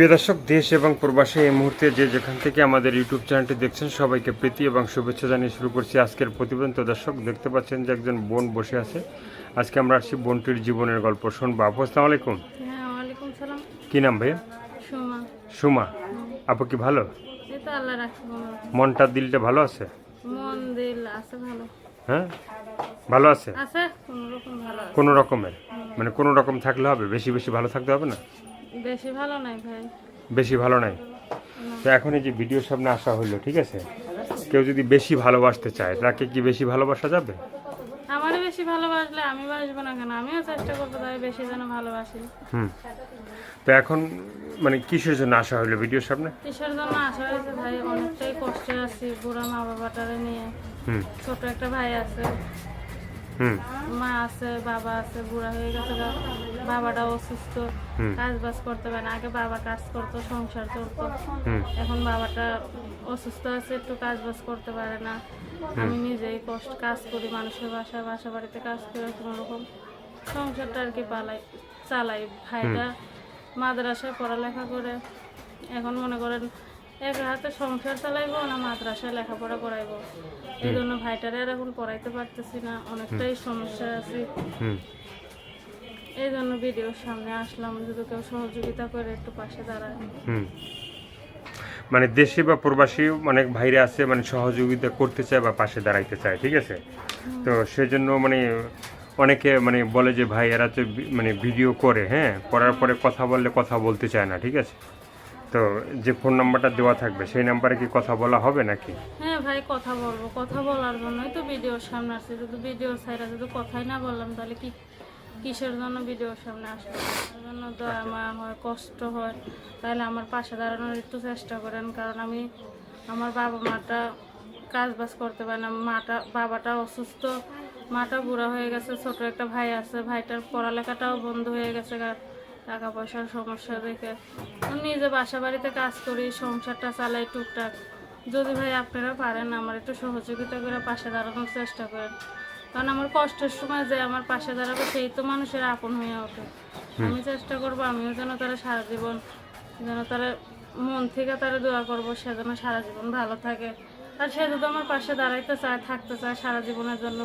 প্রিয় দর্শক, দেশ এবং প্রবাসে এই মুহূর্তে যে যেখান থেকে আমাদের ইউটিউব চ্যানেলটি দেখছেন সবাইকে প্রীতি এবং শুভেচ্ছা জানিয়ে শুরু করছি আজকের প্রতিবেদন। তো দর্শক, দেখতে পাচ্ছেন যে একজন বোন বসে আছে। আজকে আমরা আসছি বোনটির জীবনের গল্প শুনবো। আপু, আসসালামু আলাইকুম। হ্যাঁ, ওয়ালাইকুম সালাম। কি নাম ভাইয়া? সুমা। সুমা। আপু কি ভালো? এই তো আল্লাহ রাখছে ভালো। মনটা দিলটা ভালো আছে? মন দিল আছে ভালো। হ্যাঁ, ভালো আছে আছে কোন রকম ভালো আছে। কোনো রকমের, মানে কোনো রকম থাকলে হবে, বেশি বেশি ভালো থাকতে হবে না? বেশি ভালো নাই ভাই। বেশি ভালো নাই। তো এখন এই যে ভিডিওর সামনে আসা হইলো, ঠিক আছে, কেউ যদি বেশি ভালোবাসতে চায় তাকে কি বেশি ভালোবাসা যাবে? আমারও বেশি ভালোবাসলে আমি বাসবো না কেন? আমিও চেষ্টা করবো তাই বেশি যেন ভালোবাসি। তো এখন মানে কিসের জন্য আসা হইলো ভিডিওর সামনে? কিসের জন্য আসা হয়েছে ভাই? অনেকটাই কষ্টে আছি বুড়া মা বাবাটারে নিয়ে। ছোট একটা ভাই আছে, মা আছে, বাবা আছে, বুড়া হয়ে গেছে। বাবাটা অসুস্থ, কাজ বাজ করতে পারে না। আগে বাবা কাজ করতো, সংসার চলতো। এখন বাবাটা অসুস্থ আছে, একটু কাজ বাজ করতে পারে না। আমি নিজেই কষ্ট কাজ করি, মানুষের বাসা বাড়িতে কাজ করে কোনো রকম সংসারটা আর কি চালাই। ভাইটা মাদ্রাসায় পড়ালেখা করে এখন মনে করেন এক হাতে সংসার চালাইবো না মাদ্রাসায় লেখাপড়া করাইবো। এই জন্য ভাইটারে আর এখন পড়াইতে পারতেছি না, অনেকটাই সমস্যা আছে। এই জন্য ভিডিওর সামনে আসলাম, যদি কেউ সহযোগিতা করে একটু পাশে দাঁড়ায়। মানে দেশে বা প্রবাসী অনেক ভাইরা আছে, মানে সহযোগিতা করতে চায় বা পাশে দাঁড়াইতে চায়, ঠিক আছে। তো সেজন্য মানে অনেকে মানে বলে যে ভাই এরা তো মানে ভিডিও করে, হ্যাঁ, করার পরে কথা বললে কথা বলতে চায় না, ঠিক আছে। তো যে ফোন নাম্বারটা দেওয়া থাকবে সেই নাম্বারে কি কথা বলা হবে নাকি? হ্যাঁ ভাই, কথা বলবো। কথা বলার জন্যই তো ভিডিওর সামনে আসছে। যদি ভিডিও সাইডে যদি কথাই না বললাম তাহলে কিসের জন্য ভিডিওর সামনে আসবে? তার জন্য দয়া মায়া হয়, কষ্ট হয়। তাহলে আমার পাশে দাঁড়ানোর একটু চেষ্টা করেন, কারণ আমার বাবা মাটা কাজ বাজ করতে পারে না। বাবাটা অসুস্থ, মাটা বুড়া হয়ে গেছে। ছোট একটা ভাই আছে, ভাইটার পড়ালেখাটাও বন্ধ হয়ে গেছে টাকা পয়সার সমস্যা দেখে। নিজে বাসা বাড়িতে কাজ করি, সংসারটা চালাই টুকটাক। যদি ভাই আপনারা পারেন আমার একটু সহযোগিতা করে পাশে দাঁড়ানোর চেষ্টা করেন, কারণ আমার কষ্টের সময় যে আমার পাশে দাঁড়াবে সেই তো মানুষের আপন হয়ে ওঠে। আমি চেষ্টা করবো আমিও যেন তারা সারা জীবন, যেন তারা মন থেকে তারা দোয়া করবো, সে যেন সারা জীবন ভালো থাকে। আর সে যদি আমার পাশে দাঁড়াইতে চায়, থাকতে চায় সারা জীবনের জন্য,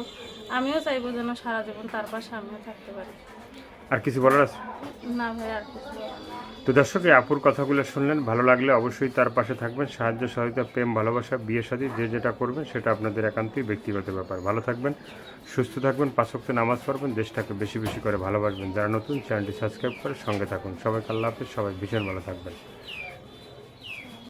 আমিও চাইবো যেন সারা জীবন তার পাশে আমিও থাকতে পারি। আর কিছু বলার আছে? না ভাই, আর কিছু বলার নেই। তো দর্শক, এই আপুর কথাগুলো শুনলেন, ভালো লাগলে অবশ্যই তার পাশে থাকবেন। সাহায্য সহযোগিতা, প্রেম ভালোবাসা, বিয়ে শাদী যে যেটা করবেন সেটা আপনাদের একান্তই ব্যক্তিগত ব্যাপার। ভালো থাকবেন, সুস্থ থাকবেন, 5 ওয়াক্ত নামাজ পড়বেন, দেশটাকে বেশি বেশি করে ভালোবাসবেন। যারা নতুন চ্যানেলটি সাবস্ক্রাইব করে সঙ্গে থাকুন। সবাইকে আল্লাহ হাফেজ, সবাই ভীষণ ভালো থাকবেন।